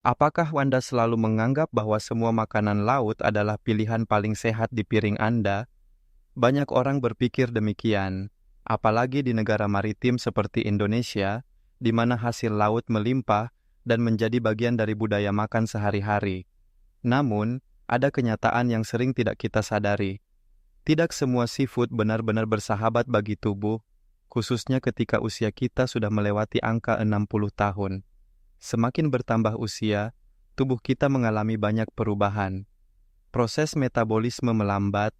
Apakah Anda selalu menganggap bahwa semua makanan laut adalah pilihan paling sehat di piring Anda? Banyak orang berpikir demikian, apalagi di negara maritim seperti Indonesia, di mana hasil laut melimpah dan menjadi bagian dari budaya makan sehari-hari. Namun, ada kenyataan yang sering tidak kita sadari. Tidak semua seafood benar-benar bersahabat bagi tubuh, khususnya ketika usia kita sudah melewati angka 60 tahun. Semakin bertambah usia, tubuh kita mengalami banyak perubahan. Proses metabolisme melambat,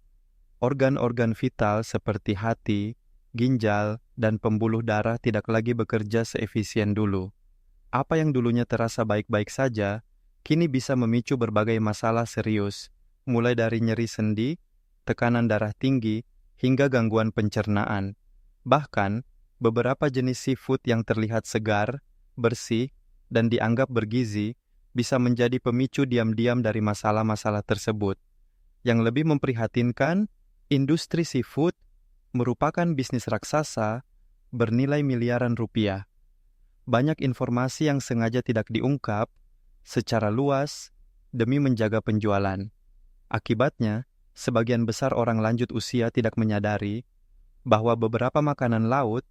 organ-organ vital seperti hati, ginjal, dan pembuluh darah tidak lagi bekerja seefisien dulu. Apa yang dulunya terasa baik-baik saja, kini bisa memicu berbagai masalah serius, mulai dari nyeri sendi, tekanan darah tinggi, hingga gangguan pencernaan. Bahkan, beberapa jenis seafood yang terlihat segar, bersih, dan dianggap bergizi bisa menjadi pemicu diam-diam dari masalah-masalah tersebut. Yang lebih memprihatinkan, industri seafood merupakan bisnis raksasa bernilai miliaran rupiah. Banyak informasi yang sengaja tidak diungkap secara luas demi menjaga penjualan. Akibatnya, sebagian besar orang lanjut usia tidak menyadari bahwa beberapa makanan laut,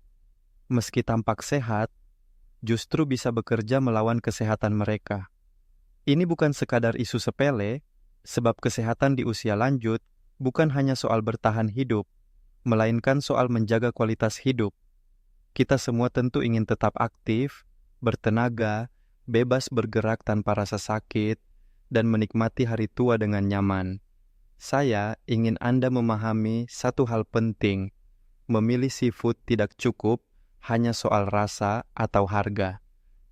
meski tampak sehat, justru bisa bekerja melawan kesehatan mereka. Ini bukan sekadar isu sepele, sebab kesehatan di usia lanjut bukan hanya soal bertahan hidup, melainkan soal menjaga kualitas hidup. Kita semua tentu ingin tetap aktif, bertenaga, bebas bergerak tanpa rasa sakit, dan menikmati hari tua dengan nyaman. Saya ingin Anda memahami satu hal penting. Memilih seafood tidak cukup hanya soal rasa atau harga.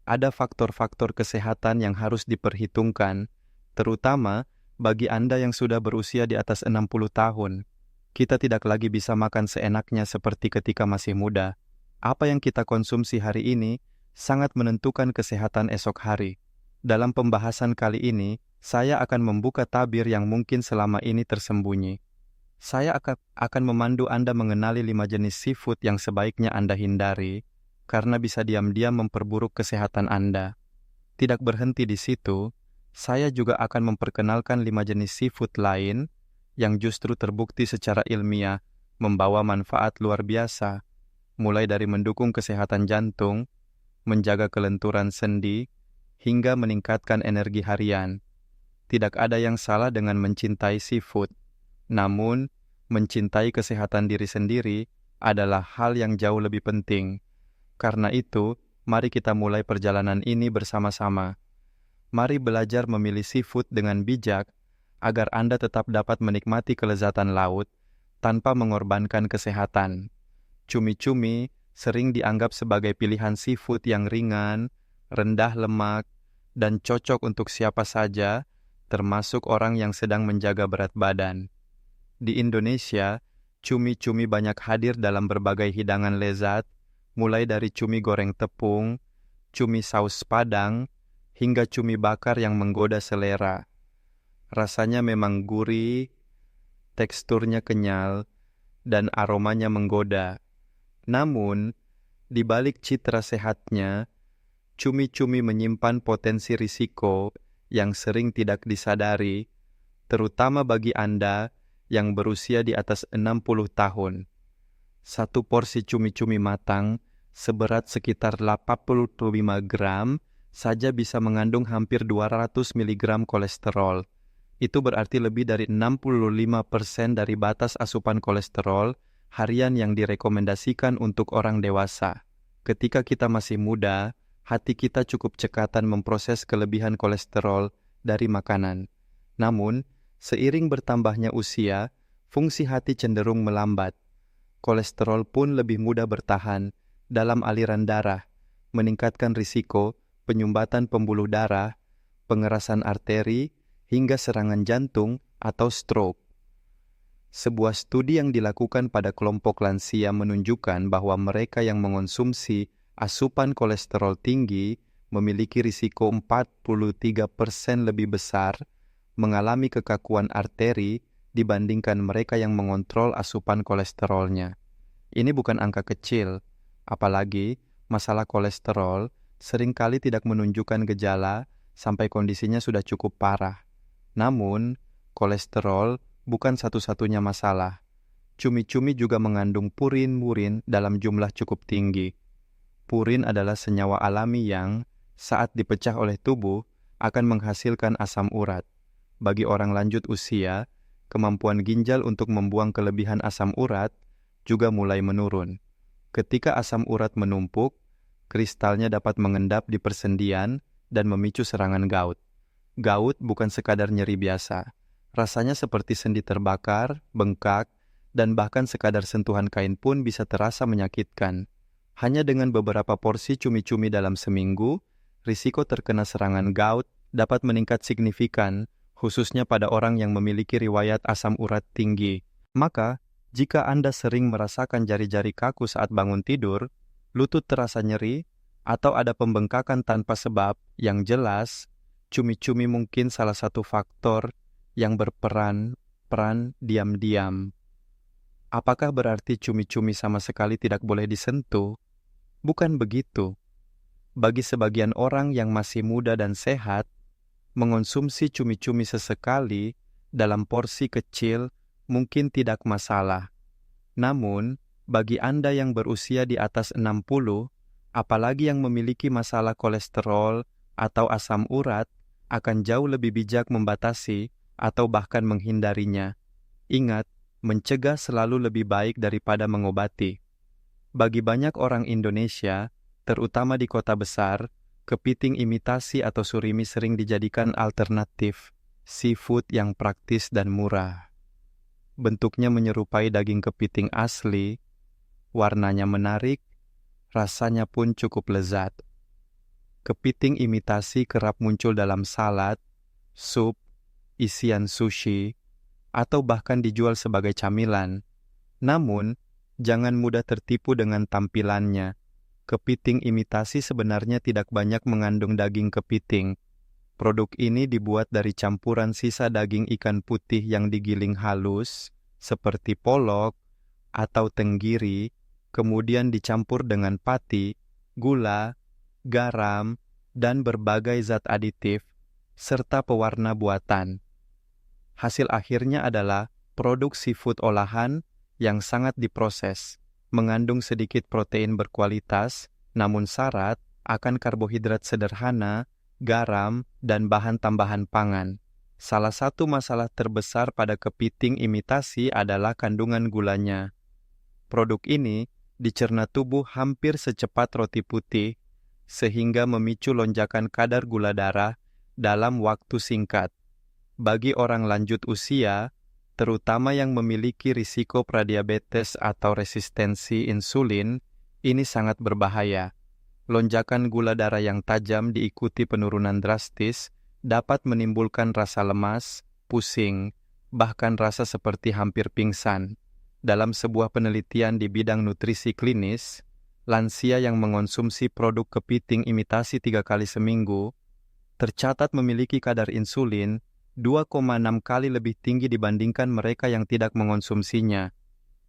Ada faktor-faktor kesehatan yang harus diperhitungkan, terutama bagi Anda yang sudah berusia di atas 60 tahun. Kita tidak lagi bisa makan seenaknya seperti ketika masih muda. Apa yang kita konsumsi hari ini sangat menentukan kesehatan esok hari. Dalam pembahasan kali ini, saya akan membuka tabir yang mungkin selama ini tersembunyi. Saya akan memandu Anda mengenali 5 jenis seafood yang sebaiknya Anda hindari, karena bisa diam-diam memperburuk kesehatan Anda. Tidak berhenti di situ, saya juga akan memperkenalkan 5 jenis seafood lain yang justru terbukti secara ilmiah membawa manfaat luar biasa, mulai dari mendukung kesehatan jantung, menjaga kelenturan sendi, hingga meningkatkan energi harian. Tidak ada yang salah dengan mencintai seafood, namun mencintai kesehatan diri sendiri adalah hal yang jauh lebih penting. Karena itu, mari kita mulai perjalanan ini bersama-sama. Mari belajar memilih seafood dengan bijak, agar Anda tetap dapat menikmati kelezatan laut tanpa mengorbankan kesehatan. Cumi-cumi sering dianggap sebagai pilihan seafood yang ringan, rendah lemak, dan cocok untuk siapa saja, termasuk orang yang sedang menjaga berat badan. Di Indonesia, cumi-cumi banyak hadir dalam berbagai hidangan lezat, mulai dari cumi goreng tepung, cumi saus Padang, hingga cumi bakar yang menggoda selera. Rasanya memang gurih, teksturnya kenyal, dan aromanya menggoda. Namun, di balik citra sehatnya, cumi-cumi menyimpan potensi risiko yang sering tidak disadari, terutama bagi Anda yang berusia di atas 60 tahun. Satu porsi cumi-cumi matang seberat sekitar 85 gram saja bisa mengandung hampir 200 mg kolesterol. Itu berarti lebih dari 65% dari batas asupan kolesterol harian yang direkomendasikan untuk orang dewasa. Ketika kita masih muda, hati kita cukup cekatan memproses kelebihan kolesterol dari makanan. Namun, seiring bertambahnya usia, fungsi hati cenderung melambat. Kolesterol pun lebih mudah bertahan dalam aliran darah, meningkatkan risiko penyumbatan pembuluh darah, pengerasan arteri, hingga serangan jantung atau stroke. Sebuah studi yang dilakukan pada kelompok lansia menunjukkan bahwa mereka yang mengonsumsi asupan kolesterol tinggi memiliki risiko 43% lebih besar mengalami kekakuan arteri dibandingkan mereka yang mengontrol asupan kolesterolnya. Ini bukan angka kecil, apalagi masalah kolesterol seringkali tidak menunjukkan gejala sampai kondisinya sudah cukup parah. Namun, kolesterol bukan satu-satunya masalah. Cumi-cumi juga mengandung purin-murin dalam jumlah cukup tinggi. Purin adalah senyawa alami yang, saat dipecah oleh tubuh, akan menghasilkan asam urat. Bagi orang lanjut usia, kemampuan ginjal untuk membuang kelebihan asam urat juga mulai menurun. Ketika asam urat menumpuk, kristalnya dapat mengendap di persendian dan memicu serangan gout. Gout bukan sekadar nyeri biasa. Rasanya seperti sendi terbakar, bengkak, dan bahkan sekadar sentuhan kain pun bisa terasa menyakitkan. Hanya dengan beberapa porsi cumi-cumi dalam seminggu, risiko terkena serangan gout dapat meningkat signifikan, khususnya pada orang yang memiliki riwayat asam urat tinggi. Maka, jika Anda sering merasakan jari-jari kaku saat bangun tidur, lutut terasa nyeri, atau ada pembengkakan tanpa sebab yang jelas, cumi-cumi mungkin salah satu faktor yang berperan diam-diam. Apakah berarti cumi-cumi sama sekali tidak boleh disentuh? Bukan begitu. Bagi sebagian orang yang masih muda dan sehat, mengonsumsi cumi-cumi sesekali dalam porsi kecil mungkin tidak masalah. Namun, bagi Anda yang berusia di atas 60, apalagi yang memiliki masalah kolesterol atau asam urat, akan jauh lebih bijak membatasi atau bahkan menghindarinya. Ingat, mencegah selalu lebih baik daripada mengobati. Bagi banyak orang Indonesia, terutama di kota besar, kepiting imitasi atau surimi sering dijadikan alternatif seafood yang praktis dan murah. Bentuknya menyerupai daging kepiting asli, warnanya menarik, rasanya pun cukup lezat. Kepiting imitasi kerap muncul dalam salad, sup, isian sushi, atau bahkan dijual sebagai camilan. Namun, jangan mudah tertipu dengan tampilannya. Kepiting imitasi sebenarnya tidak banyak mengandung daging kepiting. Produk ini dibuat dari campuran sisa daging ikan putih yang digiling halus, seperti polok atau tenggiri, kemudian dicampur dengan pati, gula, garam, dan berbagai zat aditif, serta pewarna buatan. Hasil akhirnya adalah produk seafood olahan yang sangat diproses, mengandung sedikit protein berkualitas, namun syarat akan karbohidrat sederhana, garam, dan bahan tambahan pangan. Salah satu masalah terbesar pada kepiting imitasi adalah kandungan gulanya. Produk ini dicerna tubuh hampir secepat roti putih, sehingga memicu lonjakan kadar gula darah dalam waktu singkat. Bagi orang lanjut usia, terutama yang memiliki risiko pradiabetes atau resistensi insulin, ini sangat berbahaya. Lonjakan gula darah yang tajam diikuti penurunan drastis dapat menimbulkan rasa lemas, pusing, bahkan rasa seperti hampir pingsan. Dalam sebuah penelitian di bidang nutrisi klinis, lansia yang mengonsumsi produk kepiting imitasi 3 kali seminggu tercatat memiliki kadar insulin 2,6 kali lebih tinggi dibandingkan mereka yang tidak mengonsumsinya.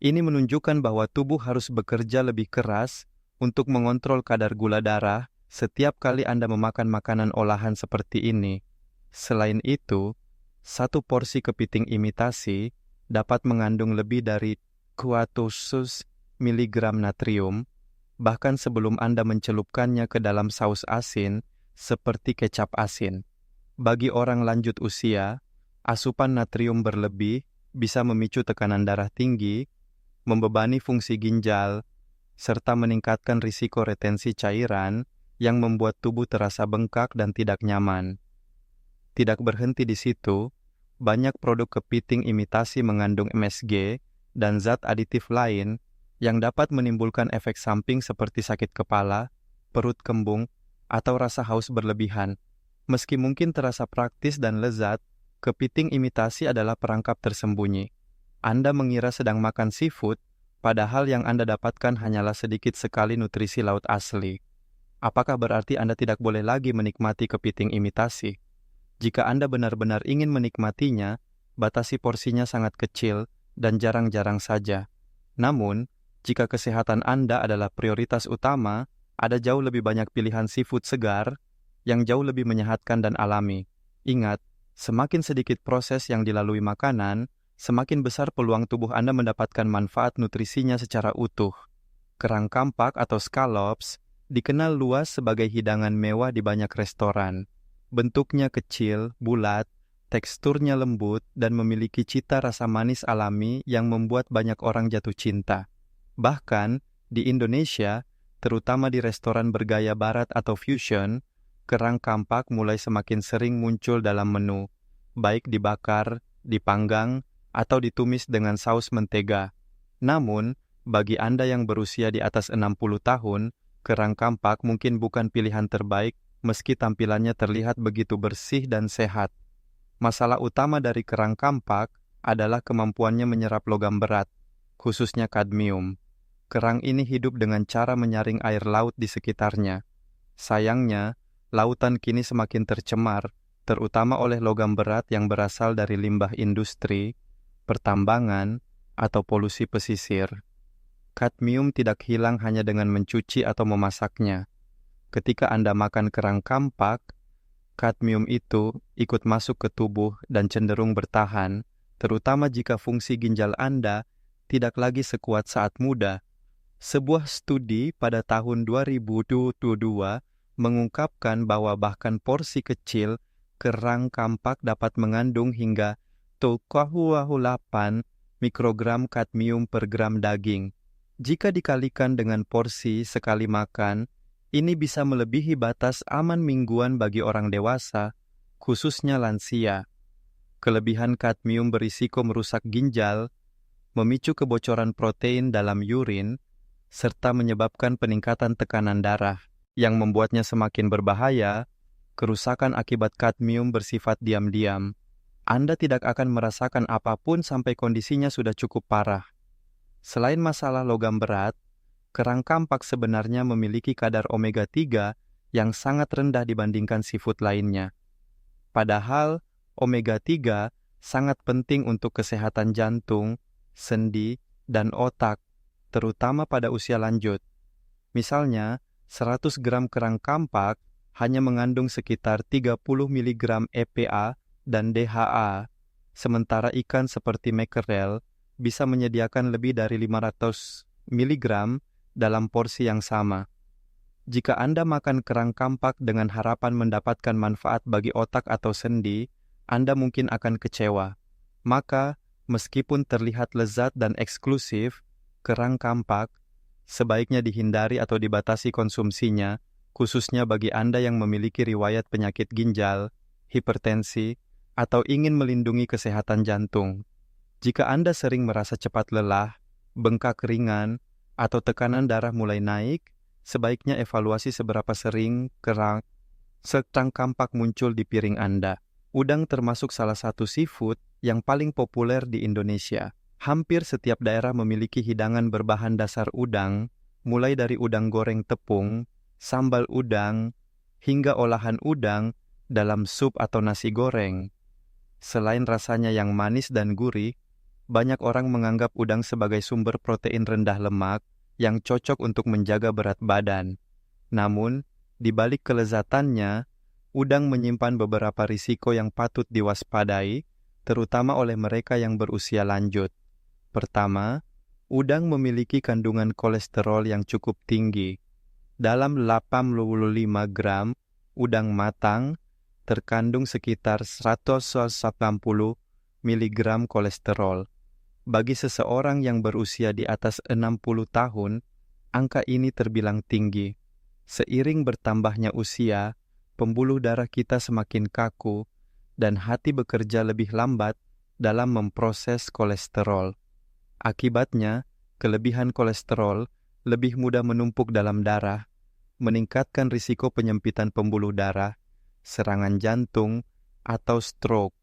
Ini menunjukkan bahwa tubuh harus bekerja lebih keras untuk mengontrol kadar gula darah setiap kali Anda memakan makanan olahan seperti ini. Selain itu, satu porsi kepiting imitasi dapat mengandung lebih dari 200 mg natrium, bahkan sebelum Anda mencelupkannya ke dalam saus asin seperti kecap asin. Bagi orang lanjut usia, asupan natrium berlebih bisa memicu tekanan darah tinggi, membebani fungsi ginjal, serta meningkatkan risiko retensi cairan yang membuat tubuh terasa bengkak dan tidak nyaman. Tidak berhenti di situ, banyak produk kepiting imitasi mengandung MSG dan zat aditif lain yang dapat menimbulkan efek samping seperti sakit kepala, perut kembung, atau rasa haus berlebihan. Meski mungkin terasa praktis dan lezat, kepiting imitasi adalah perangkap tersembunyi. Anda mengira sedang makan seafood, padahal yang Anda dapatkan hanyalah sedikit sekali nutrisi laut asli. Apakah berarti Anda tidak boleh lagi menikmati kepiting imitasi? Jika Anda benar-benar ingin menikmatinya, batasi porsinya sangat kecil dan jarang-jarang saja. Namun, jika kesehatan Anda adalah prioritas utama, ada jauh lebih banyak pilihan seafood segar yang jauh lebih menyehatkan dan alami. Ingat, semakin sedikit proses yang dilalui makanan, semakin besar peluang tubuh Anda mendapatkan manfaat nutrisinya secara utuh. Kerang kampak atau scallops dikenal luas sebagai hidangan mewah di banyak restoran. Bentuknya kecil, bulat, teksturnya lembut, dan memiliki cita rasa manis alami yang membuat banyak orang jatuh cinta. Bahkan, di Indonesia, terutama di restoran bergaya barat atau fusion, kerang kampak mulai semakin sering muncul dalam menu, baik dibakar, dipanggang, atau ditumis dengan saus mentega. Namun, bagi Anda yang berusia di atas 60 tahun, kerang kampak mungkin bukan pilihan terbaik meski tampilannya terlihat begitu bersih dan sehat. Masalah utama dari kerang kampak adalah kemampuannya menyerap logam berat, khususnya kadmium. Kerang ini hidup dengan cara menyaring air laut di sekitarnya. Sayangnya, lautan kini semakin tercemar, terutama oleh logam berat yang berasal dari limbah industri, pertambangan, atau polusi pesisir. Kadmium tidak hilang hanya dengan mencuci atau memasaknya. Ketika Anda makan kerang kampak, kadmium itu ikut masuk ke tubuh dan cenderung bertahan, terutama jika fungsi ginjal Anda tidak lagi sekuat saat muda. Sebuah studi pada tahun 2022 mengungkapkan bahwa bahkan porsi kecil kerang kampak dapat mengandung hingga 8 mikrogram kadmium per gram daging. Jika dikalikan dengan porsi sekali makan, ini bisa melebihi batas aman mingguan bagi orang dewasa, khususnya lansia. Kelebihan kadmium berisiko merusak ginjal, memicu kebocoran protein dalam urin, serta menyebabkan peningkatan tekanan darah, yang membuatnya semakin berbahaya. Kerusakan akibat kadmium bersifat diam-diam. Anda tidak akan merasakan apapun sampai kondisinya sudah cukup parah. Selain masalah logam berat, kerang kampak sebenarnya memiliki kadar omega 3 yang sangat rendah dibandingkan seafood lainnya. Padahal, omega 3 sangat penting untuk kesehatan jantung, sendi, dan otak, terutama pada usia lanjut. Misalnya, 100 gram kerang kampak hanya mengandung sekitar 30 mg EPA dan DHA, sementara ikan seperti mackerel bisa menyediakan lebih dari 500 mg dalam porsi yang sama. Jika Anda makan kerang kampak dengan harapan mendapatkan manfaat bagi otak atau sendi, Anda mungkin akan kecewa. Maka, meskipun terlihat lezat dan eksklusif, kerang kampak sebaiknya dihindari atau dibatasi konsumsinya, khususnya bagi Anda yang memiliki riwayat penyakit ginjal, hipertensi, atau ingin melindungi kesehatan jantung. Jika Anda sering merasa cepat lelah, bengkak ringan, atau tekanan darah mulai naik, sebaiknya evaluasi seberapa sering kerang kampak muncul di piring Anda. Udang termasuk salah satu seafood yang paling populer di Indonesia. Hampir setiap daerah memiliki hidangan berbahan dasar udang, mulai dari udang goreng tepung, sambal udang, hingga olahan udang dalam sup atau nasi goreng. Selain rasanya yang manis dan gurih, banyak orang menganggap udang sebagai sumber protein rendah lemak yang cocok untuk menjaga berat badan. Namun, di balik kelezatannya, udang menyimpan beberapa risiko yang patut diwaspadai, terutama oleh mereka yang berusia lanjut. Pertama, udang memiliki kandungan kolesterol yang cukup tinggi. Dalam 85 gram udang matang, terkandung sekitar 180 mg kolesterol. Bagi seseorang yang berusia di atas 60 tahun, angka ini terbilang tinggi. Seiring bertambahnya usia, pembuluh darah kita semakin kaku, dan hati bekerja lebih lambat dalam memproses kolesterol. Akibatnya, kelebihan kolesterol lebih mudah menumpuk dalam darah, meningkatkan risiko penyempitan pembuluh darah, serangan jantung, atau stroke.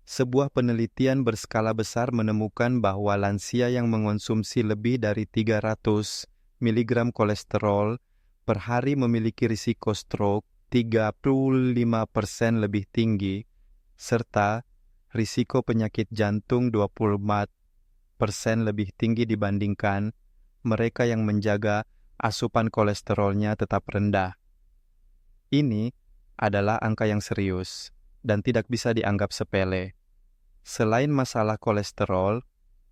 Sebuah penelitian berskala besar menemukan bahwa lansia yang mengonsumsi lebih dari 300 mg kolesterol per hari memiliki risiko stroke 35% lebih tinggi, serta risiko penyakit jantung 24% lebih tinggi dibandingkan mereka yang menjaga asupan kolesterolnya tetap rendah. Ini adalah angka yang serius dan tidak bisa dianggap sepele. Selain masalah kolesterol,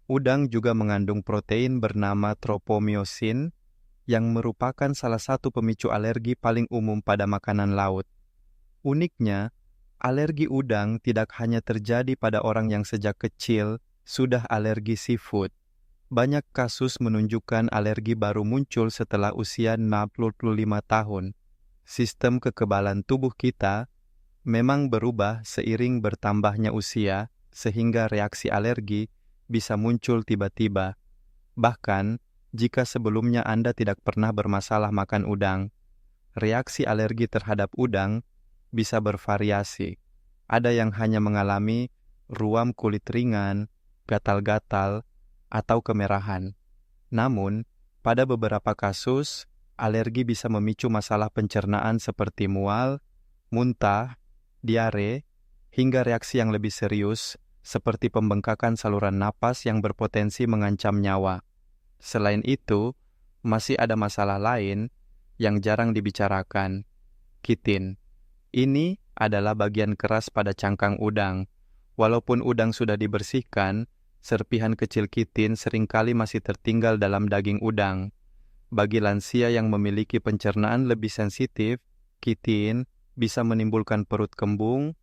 udang juga mengandung protein bernama tropomyosin yang merupakan salah satu pemicu alergi paling umum pada makanan laut. Uniknya, alergi udang tidak hanya terjadi pada orang yang sejak kecil sudah alergi seafood. Banyak kasus menunjukkan alergi baru muncul setelah usia 65 tahun. Sistem kekebalan tubuh kita memang berubah seiring bertambahnya usia, sehingga reaksi alergi bisa muncul tiba-tiba. Bahkan, jika sebelumnya Anda tidak pernah bermasalah makan udang, reaksi alergi terhadap udang bisa bervariasi. Ada yang hanya mengalami ruam kulit ringan, gatal-gatal, atau kemerahan. Namun, pada beberapa kasus, alergi bisa memicu masalah pencernaan seperti mual, muntah, diare, hingga reaksi yang lebih serius seperti pembengkakan saluran napas yang berpotensi mengancam nyawa. Selain itu, masih ada masalah lain yang jarang dibicarakan, kitin. Ini adalah bagian keras pada cangkang udang. Walaupun udang sudah dibersihkan, serpihan kecil kitin seringkali masih tertinggal dalam daging udang. Bagi lansia yang memiliki pencernaan lebih sensitif, kitin bisa menimbulkan perut kembung,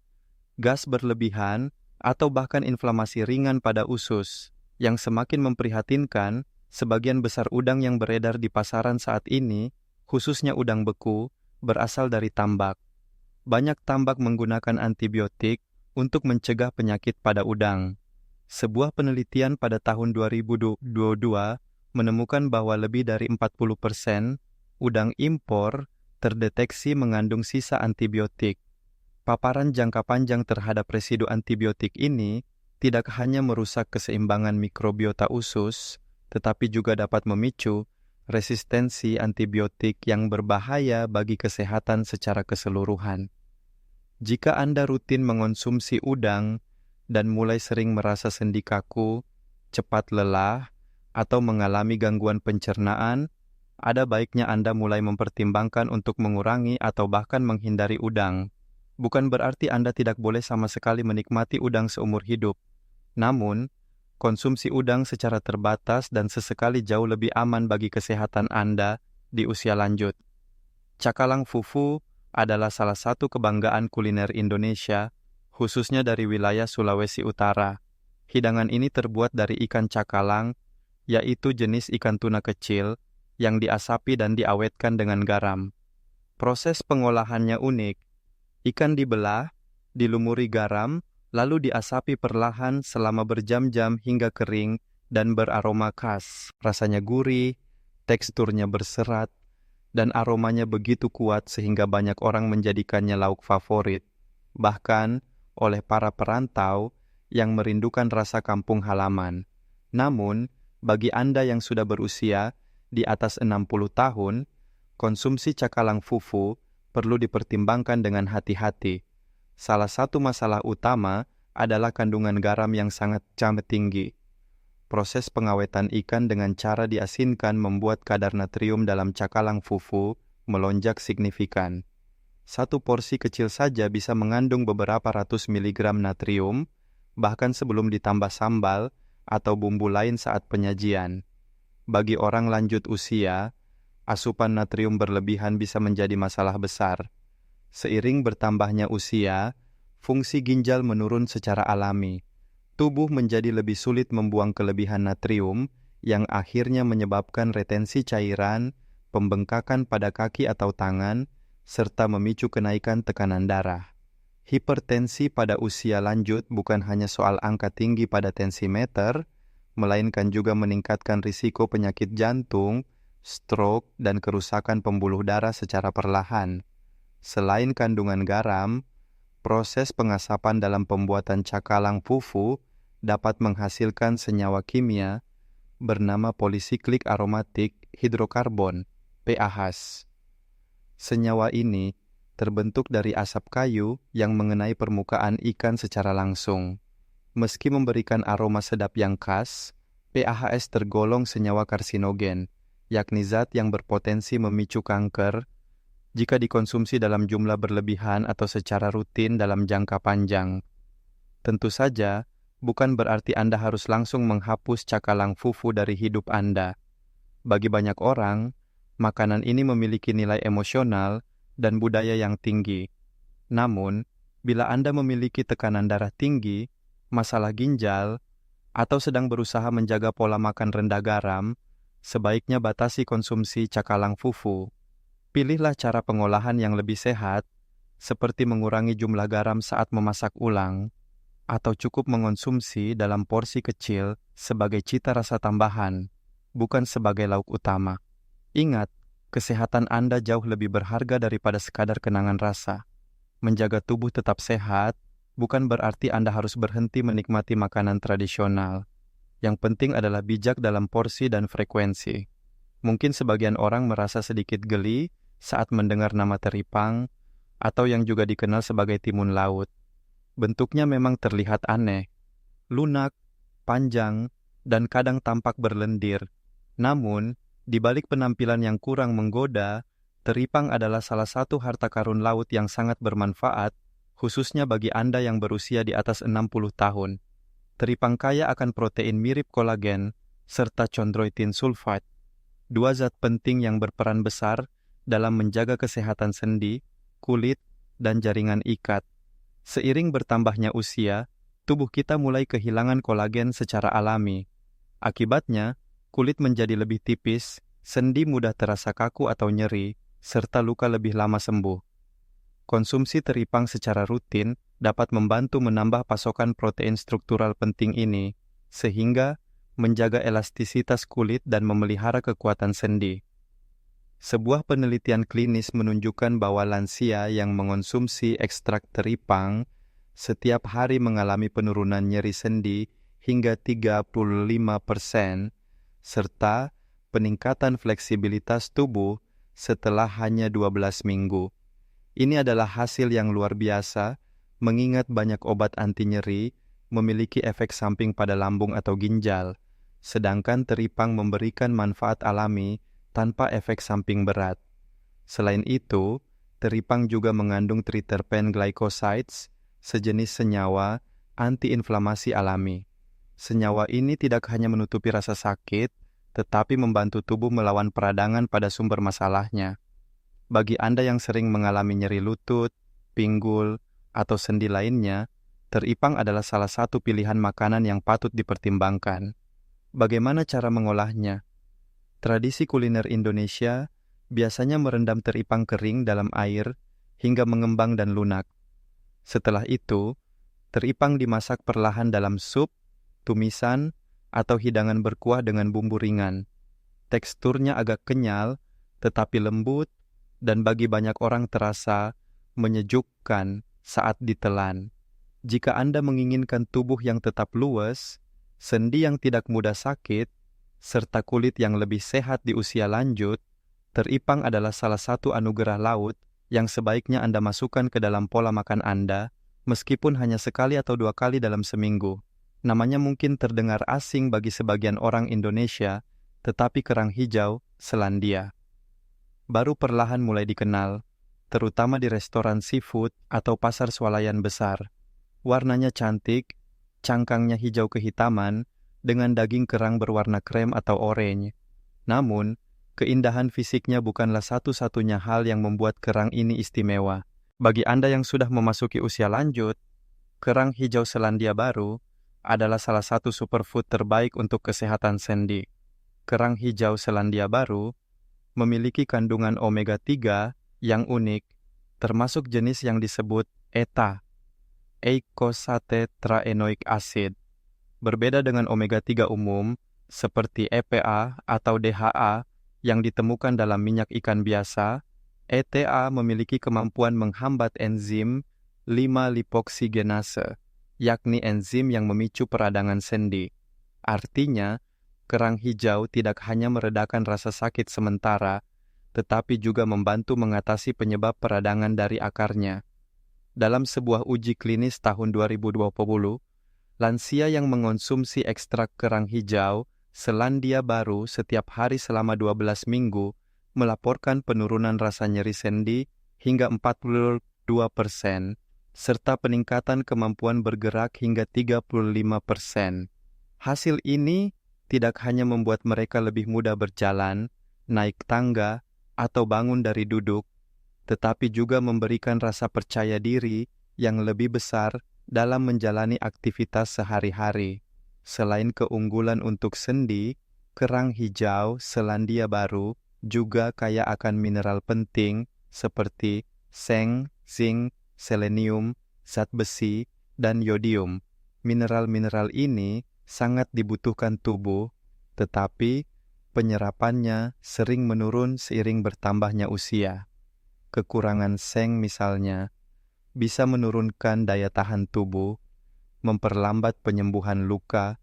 gas berlebihan, atau bahkan inflamasi ringan pada usus. Yang semakin memprihatinkan, sebagian besar udang yang beredar di pasaran saat ini, khususnya udang beku, berasal dari tambak. Banyak tambak menggunakan antibiotik untuk mencegah penyakit pada udang. Sebuah penelitian pada tahun 2022 menemukan bahwa lebih dari 40% udang impor terdeteksi mengandung sisa antibiotik. Paparan jangka panjang terhadap residu antibiotik ini tidak hanya merusak keseimbangan mikrobiota usus, tetapi juga dapat memicu resistensi antibiotik yang berbahaya bagi kesehatan secara keseluruhan. Jika Anda rutin mengonsumsi udang dan mulai sering merasa sendi kaku, cepat lelah, atau mengalami gangguan pencernaan, ada baiknya Anda mulai mempertimbangkan untuk mengurangi atau bahkan menghindari udang. Bukan berarti Anda tidak boleh sama sekali menikmati udang seumur hidup. Namun, konsumsi udang secara terbatas dan sesekali jauh lebih aman bagi kesehatan Anda di usia lanjut. Cakalang fufu adalah salah satu kebanggaan kuliner Indonesia, khususnya dari wilayah Sulawesi Utara. Hidangan ini terbuat dari ikan cakalang, yaitu jenis ikan tuna kecil, yang diasapi dan diawetkan dengan garam. Proses pengolahannya unik. Ikan dibelah, dilumuri garam, lalu diasapi perlahan selama berjam-jam hingga kering dan beraroma khas. Rasanya gurih, teksturnya berserat, dan aromanya begitu kuat sehingga banyak orang menjadikannya lauk favorit. Bahkan oleh para perantau yang merindukan rasa kampung halaman. Namun, bagi Anda yang sudah berusia di atas 60 tahun, konsumsi cakalang fufu perlu dipertimbangkan dengan hati-hati. Salah satu masalah utama adalah kandungan garam yang sangat tinggi. Proses pengawetan ikan dengan cara diasinkan membuat kadar natrium dalam cakalang fufu melonjak signifikan. Satu porsi kecil saja bisa mengandung beberapa ratus miligram natrium, bahkan sebelum ditambah sambal atau bumbu lain saat penyajian. Bagi orang lanjut usia, asupan natrium berlebihan bisa menjadi masalah besar. Seiring bertambahnya usia, fungsi ginjal menurun secara alami. Tubuh menjadi lebih sulit membuang kelebihan natrium, yang akhirnya menyebabkan retensi cairan, pembengkakan pada kaki atau tangan, serta memicu kenaikan tekanan darah. Hipertensi pada usia lanjut bukan hanya soal angka tinggi pada tensimeter, melainkan juga meningkatkan risiko penyakit jantung, stroke, dan kerusakan pembuluh darah secara perlahan. Selain kandungan garam, proses pengasapan dalam pembuatan cakalang fufu dapat menghasilkan senyawa kimia bernama polisiklik aromatik hidrokarbon, PAH. Senyawa ini terbentuk dari asap kayu yang mengenai permukaan ikan secara langsung. Meski memberikan aroma sedap yang khas, PAHs tergolong senyawa karsinogen, yakni zat yang berpotensi memicu kanker, jika dikonsumsi dalam jumlah berlebihan atau secara rutin dalam jangka panjang. Tentu saja, bukan berarti Anda harus langsung menghapus cakalang fufu dari hidup Anda. Bagi banyak orang, makanan ini memiliki nilai emosional dan budaya yang tinggi. Namun, bila Anda memiliki tekanan darah tinggi, masalah ginjal, atau sedang berusaha menjaga pola makan rendah garam, sebaiknya batasi konsumsi cakalang fufu. Pilihlah cara pengolahan yang lebih sehat, seperti mengurangi jumlah garam saat memasak ulang, atau cukup mengonsumsi dalam porsi kecil sebagai cita rasa tambahan, bukan sebagai lauk utama. Ingat, kesehatan Anda jauh lebih berharga daripada sekadar kenangan rasa. Menjaga tubuh tetap sehat bukan berarti Anda harus berhenti menikmati makanan tradisional. Yang penting adalah bijak dalam porsi dan frekuensi. Mungkin sebagian orang merasa sedikit geli saat mendengar nama teripang, atau yang juga dikenal sebagai timun laut. Bentuknya memang terlihat aneh, lunak, panjang, dan kadang tampak berlendir. Namun, di balik penampilan yang kurang menggoda, teripang adalah salah satu harta karun laut yang sangat bermanfaat, khususnya bagi Anda yang berusia di atas 60 tahun. Teripang kaya akan protein mirip kolagen, serta chondroitin sulfat, dua zat penting yang berperan besar dalam menjaga kesehatan sendi, kulit, dan jaringan ikat. Seiring bertambahnya usia, tubuh kita mulai kehilangan kolagen secara alami. Akibatnya, kulit menjadi lebih tipis, sendi mudah terasa kaku atau nyeri, serta luka lebih lama sembuh. Konsumsi teripang secara rutin dapat membantu menambah pasokan protein struktural penting ini, sehingga menjaga elastisitas kulit dan memelihara kekuatan sendi. Sebuah penelitian klinis menunjukkan bahwa lansia yang mengonsumsi ekstrak teripang setiap hari mengalami penurunan nyeri sendi hingga 35%, serta peningkatan fleksibilitas tubuh setelah hanya 12 minggu. Ini adalah hasil yang luar biasa, mengingat banyak obat anti nyeri memiliki efek samping pada lambung atau ginjal, sedangkan teripang memberikan manfaat alami tanpa efek samping berat. Selain itu, teripang juga mengandung triterpen glycosides, sejenis senyawa antiinflamasi alami. Senyawa ini tidak hanya menutupi rasa sakit, tetapi membantu tubuh melawan peradangan pada sumber masalahnya. Bagi Anda yang sering mengalami nyeri lutut, pinggul, atau sendi lainnya, teripang adalah salah satu pilihan makanan yang patut dipertimbangkan. Bagaimana cara mengolahnya? Tradisi kuliner Indonesia biasanya merendam teripang kering dalam air hingga mengembang dan lunak. Setelah itu, teripang dimasak perlahan dalam sup, tumisan, atau hidangan berkuah dengan bumbu ringan. Teksturnya agak kenyal, tetapi lembut, dan bagi banyak orang terasa menyejukkan saat ditelan. Jika Anda menginginkan tubuh yang tetap luwes, sendi yang tidak mudah sakit, serta kulit yang lebih sehat di usia lanjut, teripang adalah salah satu anugerah laut yang sebaiknya Anda masukkan ke dalam pola makan Anda, meskipun hanya sekali atau 2 kali dalam seminggu. Namanya mungkin terdengar asing bagi sebagian orang Indonesia, tetapi kerang hijau Selandia baru perlahan mulai dikenal, terutama di restoran seafood atau pasar swalayan besar. Warnanya cantik, cangkangnya hijau kehitaman, dengan daging kerang berwarna krem atau oranye. Namun, keindahan fisiknya bukanlah satu-satunya hal yang membuat kerang ini istimewa. Bagi Anda yang sudah memasuki usia lanjut, kerang hijau Selandia Baru adalah salah satu superfood terbaik untuk kesehatan sendi. Kerang hijau Selandia Baru memiliki kandungan omega 3 yang unik, termasuk jenis yang disebut ETA, eicosapentaenoic acid. Berbeda dengan omega 3 umum, seperti EPA atau DHA yang ditemukan dalam minyak ikan biasa, ETA memiliki kemampuan menghambat enzim 5-lipoksigenase, yakni enzim yang memicu peradangan sendi. Artinya, kerang hijau tidak hanya meredakan rasa sakit sementara, tetapi juga membantu mengatasi penyebab peradangan dari akarnya. Dalam sebuah uji klinis tahun 2020, lansia yang mengonsumsi ekstrak kerang hijau Selandia Baru setiap hari selama 12 minggu melaporkan penurunan rasa nyeri sendi hingga 42%, serta peningkatan kemampuan bergerak hingga 35%. Hasil ini tidak hanya membuat mereka lebih mudah berjalan, naik tangga, atau bangun dari duduk, tetapi juga memberikan rasa percaya diri yang lebih besar dalam menjalani aktivitas sehari-hari. Selain keunggulan untuk sendi, kerang hijau Selandia Baru juga kaya akan mineral penting seperti seng, zinc, selenium, zat besi, dan yodium. Mineral-mineral ini sangat dibutuhkan tubuh, tetapi penyerapannya sering menurun seiring bertambahnya usia. Kekurangan seng misalnya, bisa menurunkan daya tahan tubuh, memperlambat penyembuhan luka,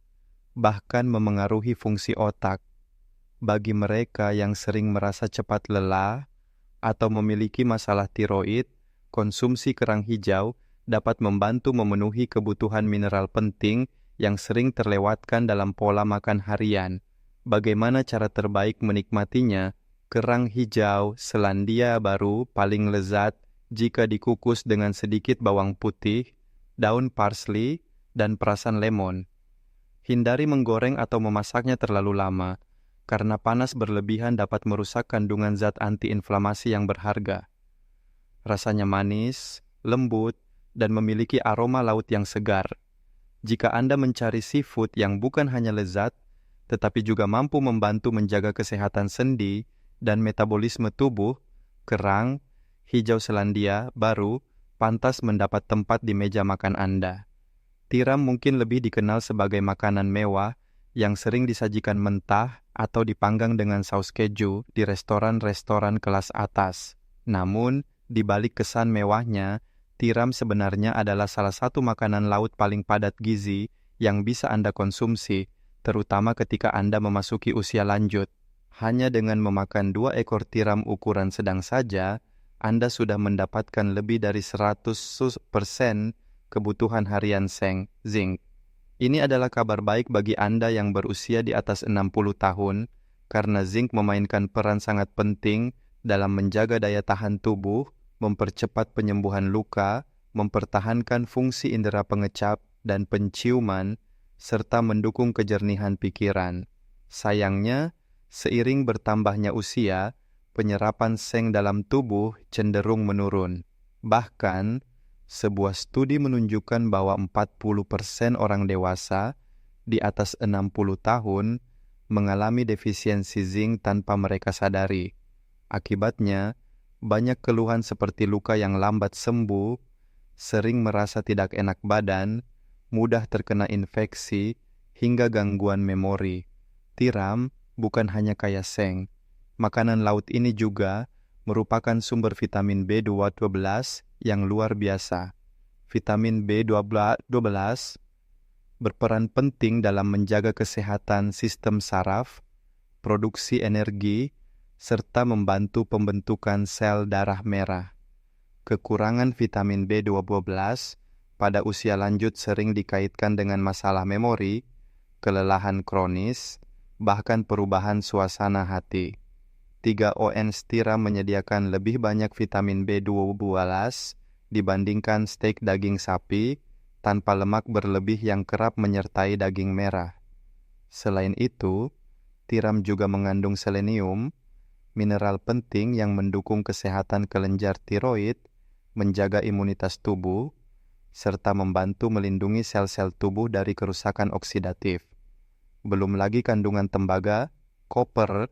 bahkan memengaruhi fungsi otak. Bagi mereka yang sering merasa cepat lelah atau memiliki masalah tiroid, konsumsi kerang hijau dapat membantu memenuhi kebutuhan mineral penting yang sering terlewatkan dalam pola makan harian. Bagaimana cara terbaik menikmatinya? Kerang hijau Selandia Baru paling lezat jika dikukus dengan sedikit bawang putih, daun parsley, dan perasan lemon. Hindari menggoreng atau memasaknya terlalu lama, karena panas berlebihan dapat merusak kandungan zat antiinflamasi yang berharga. Rasanya manis, lembut, dan memiliki aroma laut yang segar. Jika Anda mencari seafood yang bukan hanya lezat, tetapi juga mampu membantu menjaga kesehatan sendi dan metabolisme tubuh, kerang hijau Selandia Baru pantas mendapat tempat di meja makan Anda. Tiram mungkin lebih dikenal sebagai makanan mewah yang sering disajikan mentah atau dipanggang dengan saus keju di restoran-restoran kelas atas. Namun, di balik kesan mewahnya, tiram sebenarnya adalah salah satu makanan laut paling padat gizi yang bisa Anda konsumsi, terutama ketika Anda memasuki usia lanjut. Hanya dengan memakan 2 ekor tiram ukuran sedang saja, Anda sudah mendapatkan lebih dari 100% kebutuhan harian seng, zinc. Ini adalah kabar baik bagi Anda yang berusia di atas 60 tahun, karena zinc memainkan peran sangat penting dalam menjaga daya tahan tubuh, mempercepat penyembuhan luka, mempertahankan fungsi indera pengecap dan penciuman, serta mendukung kejernihan pikiran. Sayangnya, seiring bertambahnya usia, penyerapan seng dalam tubuh cenderung menurun. Bahkan, sebuah studi menunjukkan bahwa 40% orang dewasa di atas 60 tahun mengalami defisiensi zinc tanpa mereka sadari. Akibatnya, banyak keluhan seperti luka yang lambat sembuh, sering merasa tidak enak badan, mudah terkena infeksi, hingga gangguan memori. Tiram bukan hanya kaya seng. Makanan laut ini juga merupakan sumber vitamin B12 yang luar biasa. Vitamin B12 berperan penting dalam menjaga kesehatan sistem saraf, produksi energi, serta membantu pembentukan sel darah merah. Kekurangan vitamin B12 pada usia lanjut sering dikaitkan dengan masalah memori, kelelahan kronis, bahkan perubahan suasana hati. 3ON Tiram menyediakan lebih banyak vitamin B12 dibandingkan steak daging sapi tanpa lemak berlebih yang kerap menyertai daging merah. Selain itu, tiram juga mengandung selenium, mineral penting yang mendukung kesehatan kelenjar tiroid, menjaga imunitas tubuh, serta membantu melindungi sel-sel tubuh dari kerusakan oksidatif. Belum lagi kandungan tembaga, koper,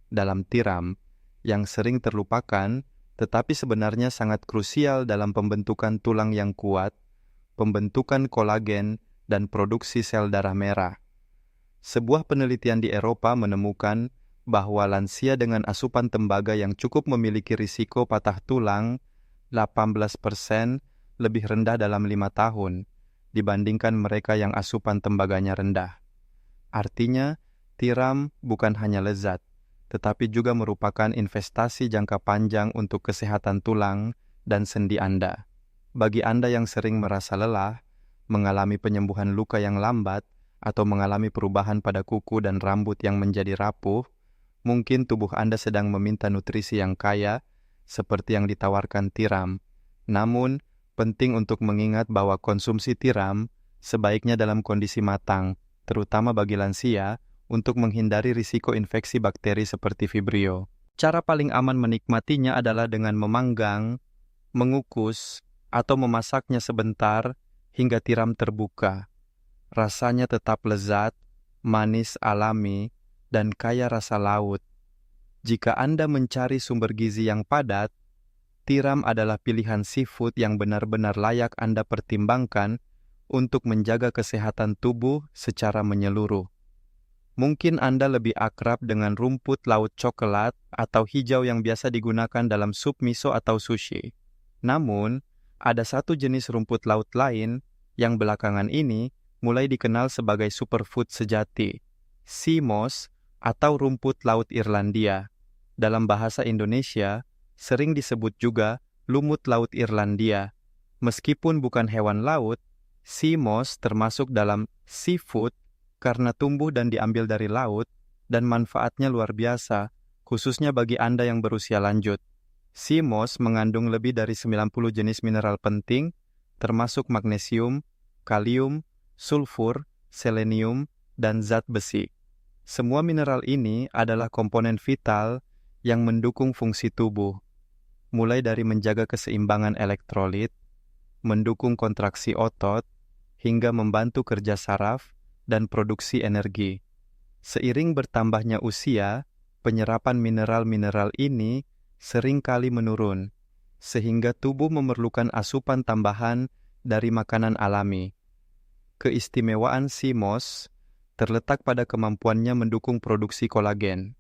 dalam tiram yang sering terlupakan, tetapi sebenarnya sangat krusial dalam pembentukan tulang yang kuat, pembentukan kolagen, dan produksi sel darah merah. Sebuah penelitian di Eropa menemukan bahwa lansia dengan asupan tembaga yang cukup memiliki risiko patah tulang 18% lebih rendah dalam 5 tahun dibandingkan mereka yang asupan tembaganya rendah. Artinya, tiram bukan hanya lezat, tetapi juga merupakan investasi jangka panjang untuk kesehatan tulang dan sendi Anda. Bagi Anda yang sering merasa lelah, mengalami penyembuhan luka yang lambat, atau mengalami perubahan pada kuku dan rambut yang menjadi rapuh, Mungkin tubuh Anda sedang meminta nutrisi yang kaya, seperti yang ditawarkan tiram. Namun, penting untuk mengingat bahwa konsumsi tiram sebaiknya dalam kondisi matang, terutama bagi lansia, untuk menghindari risiko infeksi bakteri seperti Vibrio. Cara paling aman menikmatinya adalah dengan memanggang, mengukus, atau memasaknya sebentar hingga tiram terbuka. Rasanya tetap lezat, manis alami, dan kaya rasa laut. Jika Anda mencari sumber gizi yang padat, tiram adalah pilihan seafood yang benar-benar layak Anda pertimbangkan untuk menjaga kesehatan tubuh secara menyeluruh. Mungkin Anda lebih akrab dengan rumput laut coklat atau hijau yang biasa digunakan dalam sup miso atau sushi. Namun, ada satu jenis rumput laut lain yang belakangan ini mulai dikenal sebagai superfood sejati, sea moss atau rumput laut Irlandia. Dalam bahasa Indonesia, sering disebut juga lumut laut Irlandia. Meskipun bukan hewan laut, sea moss termasuk dalam seafood karena tumbuh dan diambil dari laut, dan manfaatnya luar biasa, khususnya bagi Anda yang berusia lanjut. Sea moss mengandung lebih dari 90 jenis mineral penting, termasuk magnesium, kalium, sulfur, selenium, dan zat besi. Semua mineral ini adalah komponen vital yang mendukung fungsi tubuh, mulai dari menjaga keseimbangan elektrolit, mendukung kontraksi otot, hingga membantu kerja saraf dan produksi energi. Seiring bertambahnya usia, penyerapan mineral-mineral ini sering kali menurun, sehingga tubuh memerlukan asupan tambahan dari makanan alami. Keistimewaan sea moss terletak pada kemampuannya mendukung produksi kolagen.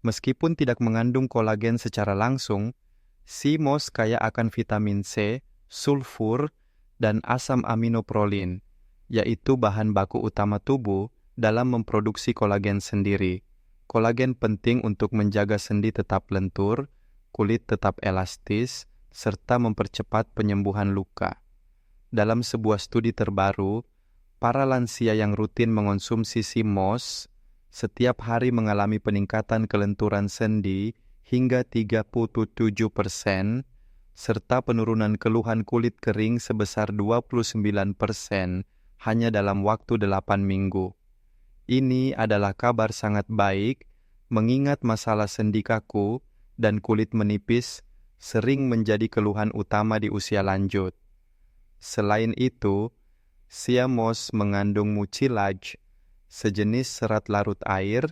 Meskipun tidak mengandung kolagen secara langsung, sea moss kaya akan vitamin C, sulfur, dan asam aminoprolin, yaitu bahan baku utama tubuh dalam memproduksi kolagen sendiri. Kolagen penting untuk menjaga sendi tetap lentur, kulit tetap elastis, serta mempercepat penyembuhan luka. Dalam sebuah studi terbaru, para lansia yang rutin mengonsumsi sea moss setiap hari mengalami peningkatan kelenturan sendi hingga 37%, serta penurunan keluhan kulit kering sebesar 29% hanya dalam waktu 8 minggu. Ini adalah kabar sangat baik, mengingat masalah sendi kaku dan kulit menipis sering menjadi keluhan utama di usia lanjut. Selain itu, sea moss mengandung mucilage, sejenis serat larut air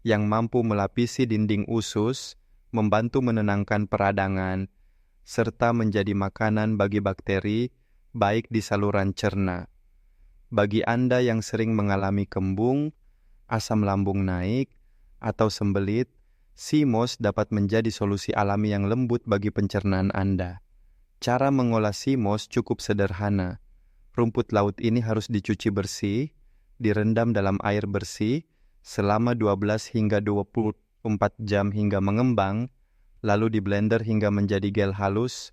yang mampu melapisi dinding usus, membantu menenangkan peradangan, serta menjadi makanan bagi bakteri, baik di saluran cerna. Bagi Anda yang sering mengalami kembung, asam lambung naik, atau sembelit, sea moss dapat menjadi solusi alami yang lembut bagi pencernaan Anda. Cara mengolah sea moss cukup sederhana. Rumput laut ini harus dicuci bersih, direndam dalam air bersih, selama 12 hingga 24 jam hingga mengembang, lalu diblender hingga menjadi gel halus.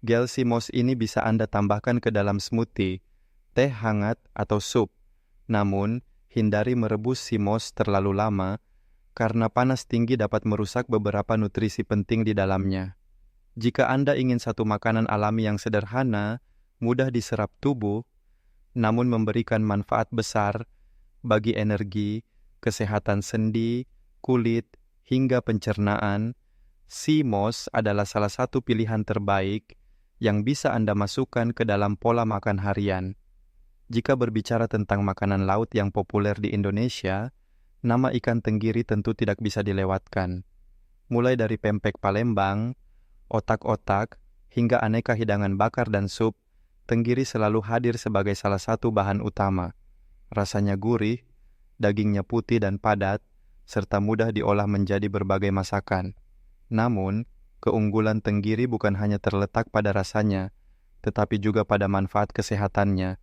Gel sea moss ini bisa Anda tambahkan ke dalam smoothie, teh hangat, atau sup. Namun, hindari merebus sea moss terlalu lama, karena panas tinggi dapat merusak beberapa nutrisi penting di dalamnya. Jika Anda ingin satu makanan alami yang sederhana, mudah diserap tubuh, namun memberikan manfaat besar bagi energi, kesehatan sendi, kulit, hingga pencernaan, sea moss adalah salah satu pilihan terbaik yang bisa Anda masukkan ke dalam pola makan harian. Jika berbicara tentang makanan laut yang populer di Indonesia, nama ikan tenggiri tentu tidak bisa dilewatkan. Mulai dari pempek Palembang, otak-otak, hingga aneka hidangan bakar dan sup, tenggiri selalu hadir sebagai salah satu bahan utama. Rasanya gurih, dagingnya putih dan padat, serta mudah diolah menjadi berbagai masakan. Namun, keunggulan tenggiri bukan hanya terletak pada rasanya, tetapi juga pada manfaat kesehatannya,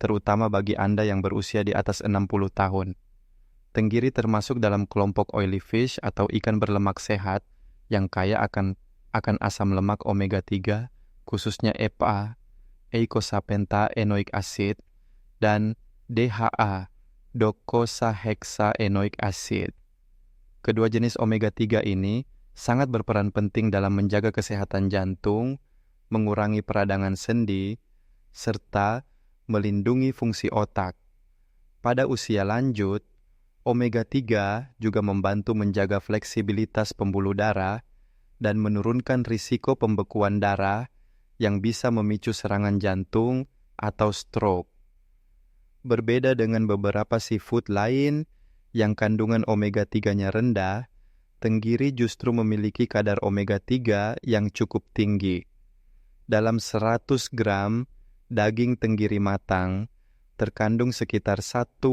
terutama bagi Anda yang berusia di atas 60 tahun. Tenggiri termasuk dalam kelompok oily fish atau ikan berlemak sehat yang kaya akan asam lemak omega 3, khususnya EPA, eicosapentaenoic acid, dan DHA, docosahexaenoic acid. Kedua jenis omega-3 ini sangat berperan penting dalam menjaga kesehatan jantung, mengurangi peradangan sendi, serta melindungi fungsi otak. Pada usia lanjut, omega-3 juga membantu menjaga fleksibilitas pembuluh darah dan menurunkan risiko pembekuan darah yang bisa memicu serangan jantung atau stroke. Berbeda dengan beberapa seafood lain yang kandungan omega-3-nya rendah, tenggiri justru memiliki kadar omega-3 yang cukup tinggi. Dalam 100 gram daging tenggiri matang, terkandung sekitar 1,0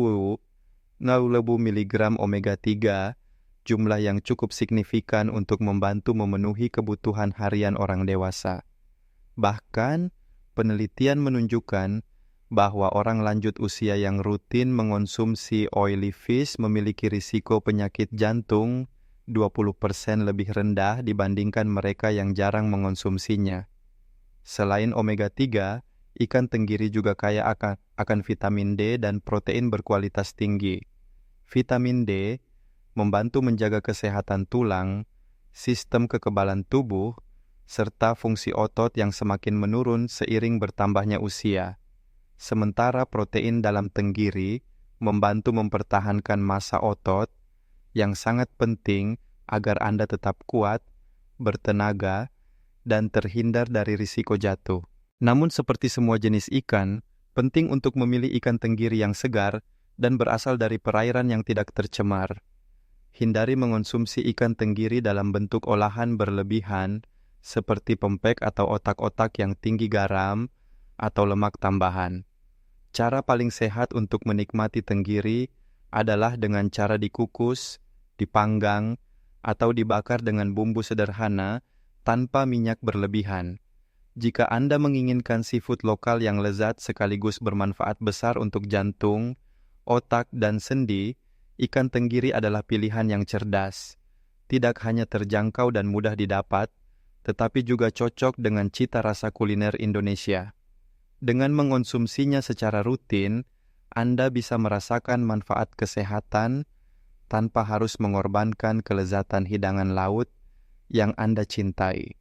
miligram omega-3, jumlah yang cukup signifikan untuk membantu memenuhi kebutuhan harian orang dewasa. Bahkan, penelitian menunjukkan bahwa orang lanjut usia yang rutin mengonsumsi oily fish memiliki risiko penyakit jantung 20% lebih rendah dibandingkan mereka yang jarang mengonsumsinya. Selain omega-3, ikan tenggiri juga kaya akan vitamin D dan protein berkualitas tinggi. Vitamin D membantu menjaga kesehatan tulang, sistem kekebalan tubuh, serta fungsi otot yang semakin menurun seiring bertambahnya usia. Sementara protein dalam tenggiri membantu mempertahankan massa otot yang sangat penting agar Anda tetap kuat, bertenaga, dan terhindar dari risiko jatuh. Namun seperti semua jenis ikan, penting untuk memilih ikan tenggiri yang segar dan berasal dari perairan yang tidak tercemar. Hindari mengonsumsi ikan tenggiri dalam bentuk olahan berlebihan, seperti pempek atau otak-otak yang tinggi garam atau lemak tambahan. Cara paling sehat untuk menikmati tenggiri adalah dengan cara dikukus, dipanggang, atau dibakar dengan bumbu sederhana tanpa minyak berlebihan. Jika Anda menginginkan seafood lokal yang lezat sekaligus bermanfaat besar untuk jantung, otak, dan sendi, ikan tenggiri adalah pilihan yang cerdas. Tidak hanya terjangkau dan mudah didapat, tetapi juga cocok dengan cita rasa kuliner Indonesia. Dengan mengonsumsinya secara rutin, Anda bisa merasakan manfaat kesehatan tanpa harus mengorbankan kelezatan hidangan laut yang Anda cintai.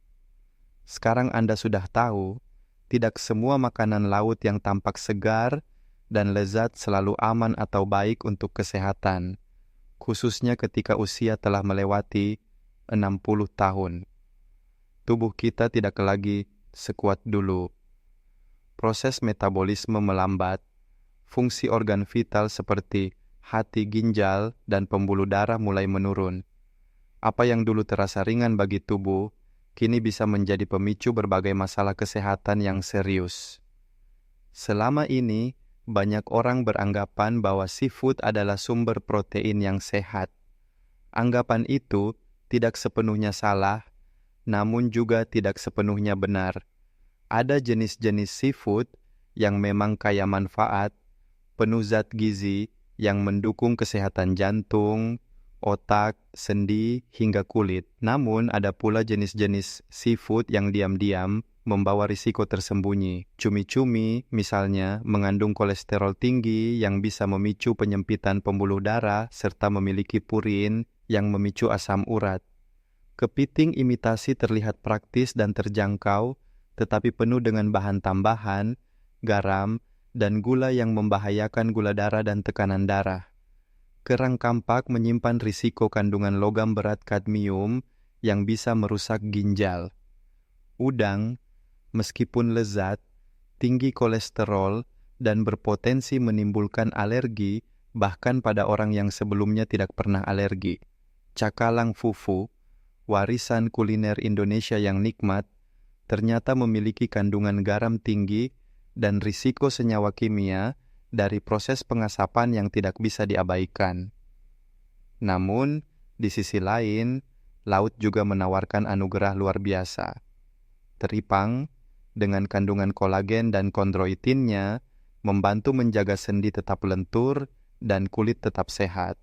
Sekarang Anda sudah tahu, tidak semua makanan laut yang tampak segar dan lezat selalu aman atau baik untuk kesehatan, khususnya ketika usia telah melewati 60 tahun. Tubuh kita tidak lagi sekuat dulu. Proses metabolisme melambat, fungsi organ vital seperti hati, ginjal, dan pembuluh darah mulai menurun. Apa yang dulu terasa ringan bagi tubuh, kini bisa menjadi pemicu berbagai masalah kesehatan yang serius. Selama ini, banyak orang beranggapan bahwa seafood adalah sumber protein yang sehat. Anggapan itu tidak sepenuhnya salah, namun juga tidak sepenuhnya benar. Ada jenis-jenis seafood yang memang kaya manfaat, penuh zat gizi yang mendukung kesehatan jantung, otak, sendi, hingga kulit. Namun ada pula jenis-jenis seafood yang diam-diam membawa risiko tersembunyi. Cumi-cumi, misalnya, mengandung kolesterol tinggi yang bisa memicu penyempitan pembuluh darah serta memiliki purin yang memicu asam urat. Kepiting imitasi terlihat praktis dan terjangkau, tetapi penuh dengan bahan tambahan, garam, dan gula yang membahayakan gula darah dan tekanan darah. Kerang kampak menyimpan risiko kandungan logam berat kadmium yang bisa merusak ginjal. Udang, meskipun lezat, tinggi kolesterol, dan berpotensi menimbulkan alergi bahkan pada orang yang sebelumnya tidak pernah alergi. Cakalang fufu, warisan kuliner Indonesia yang nikmat, ternyata memiliki kandungan garam tinggi dan risiko senyawa kimia dari proses pengasapan yang tidak bisa diabaikan. Namun, di sisi lain, laut juga menawarkan anugerah luar biasa. Teripang, dengan kandungan kolagen dan kondroitinnya, membantu menjaga sendi tetap lentur dan kulit tetap sehat.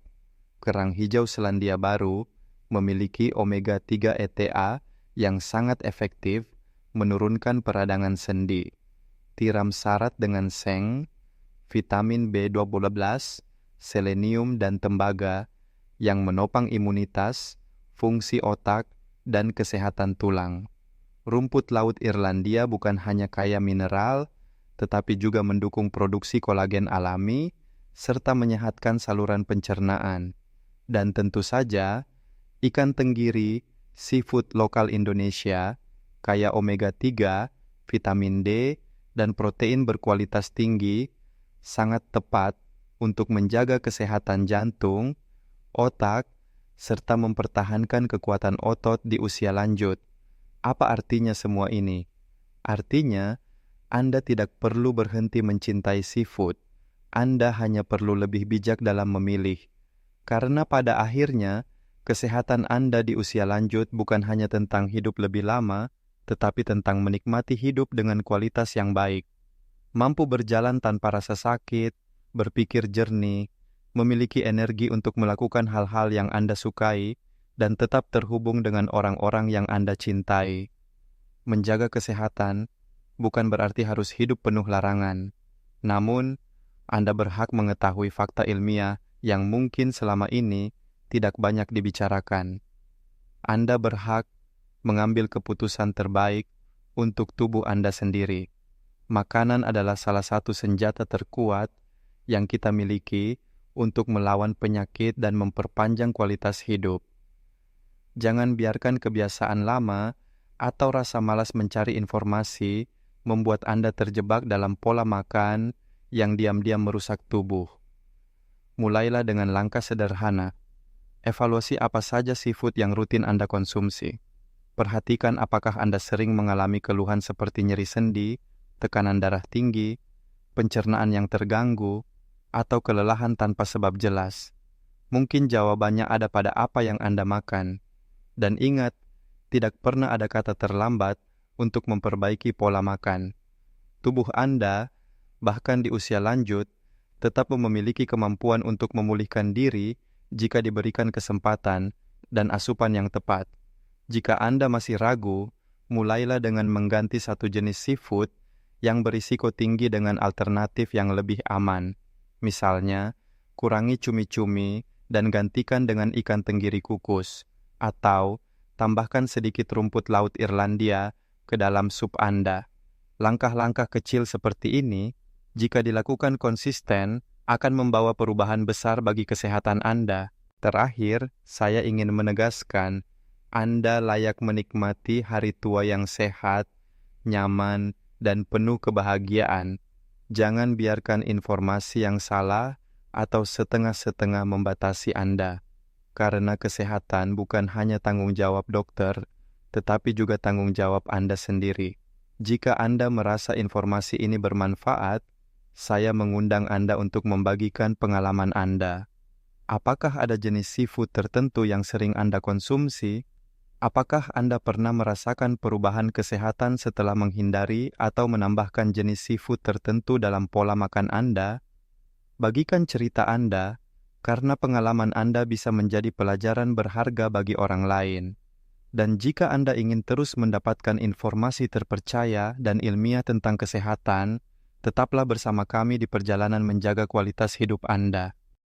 Kerang hijau Selandia Baru memiliki omega-3 ETA yang sangat efektif menurunkan peradangan sendi. Tiram syarat dengan seng, vitamin B12, selenium, dan tembaga yang menopang imunitas, fungsi otak, dan kesehatan tulang. Rumput laut Irlandia bukan hanya kaya mineral, tetapi juga mendukung produksi kolagen alami, serta menyehatkan saluran pencernaan. Dan tentu saja, ikan tenggiri, seafood lokal Indonesia, kaya omega-3, vitamin D, dan protein berkualitas tinggi, sangat tepat untuk menjaga kesehatan jantung, otak, serta mempertahankan kekuatan otot di usia lanjut. Apa artinya semua ini? Artinya, Anda tidak perlu berhenti mencintai seafood. Anda hanya perlu lebih bijak dalam memilih. Karena pada akhirnya, kesehatan Anda di usia lanjut bukan hanya tentang hidup lebih lama, tetapi tentang menikmati hidup dengan kualitas yang baik. Mampu berjalan tanpa rasa sakit, berpikir jernih, memiliki energi untuk melakukan hal-hal yang Anda sukai, dan tetap terhubung dengan orang-orang yang Anda cintai. Menjaga kesehatan bukan berarti harus hidup penuh larangan. Namun, Anda berhak mengetahui fakta ilmiah yang mungkin selama ini tidak banyak dibicarakan. Anda berhak mengambil keputusan terbaik untuk tubuh Anda sendiri. Makanan adalah salah satu senjata terkuat yang kita miliki untuk melawan penyakit dan memperpanjang kualitas hidup. Jangan biarkan kebiasaan lama atau rasa malas mencari informasi membuat Anda terjebak dalam pola makan yang diam-diam merusak tubuh. Mulailah dengan langkah sederhana. Evaluasi apa saja seafood yang rutin Anda konsumsi. Perhatikan apakah Anda sering mengalami keluhan seperti nyeri sendi, tekanan darah tinggi, pencernaan yang terganggu, atau kelelahan tanpa sebab jelas. Mungkin jawabannya ada pada apa yang Anda makan. Dan ingat, tidak pernah ada kata terlambat untuk memperbaiki pola makan. Tubuh Anda, bahkan di usia lanjut, tetap memiliki kemampuan untuk memulihkan diri jika diberikan kesempatan dan asupan yang tepat. Jika Anda masih ragu, mulailah dengan mengganti satu jenis seafood yang berisiko tinggi dengan alternatif yang lebih aman. Misalnya, kurangi cumi-cumi dan gantikan dengan ikan tenggiri kukus, atau tambahkan sedikit rumput laut Irlandia ke dalam sup Anda. Langkah-langkah kecil seperti ini, jika dilakukan konsisten, akan membawa perubahan besar bagi kesehatan Anda. Terakhir, saya ingin menegaskan, Anda layak menikmati hari tua yang sehat, nyaman, dan penuh kebahagiaan. Jangan biarkan informasi yang salah atau setengah-setengah membatasi Anda. Karena kesehatan bukan hanya tanggung jawab dokter, tetapi juga tanggung jawab Anda sendiri. Jika Anda merasa informasi ini bermanfaat, saya mengundang Anda untuk membagikan pengalaman Anda. Apakah ada jenis seafood tertentu yang sering Anda konsumsi? Apakah Anda pernah merasakan perubahan kesehatan setelah menghindari atau menambahkan jenis seafood tertentu dalam pola makan Anda? Bagikan cerita Anda, karena pengalaman Anda bisa menjadi pelajaran berharga bagi orang lain. Dan jika Anda ingin terus mendapatkan informasi terpercaya dan ilmiah tentang kesehatan, tetaplah bersama kami di perjalanan menjaga kualitas hidup Anda.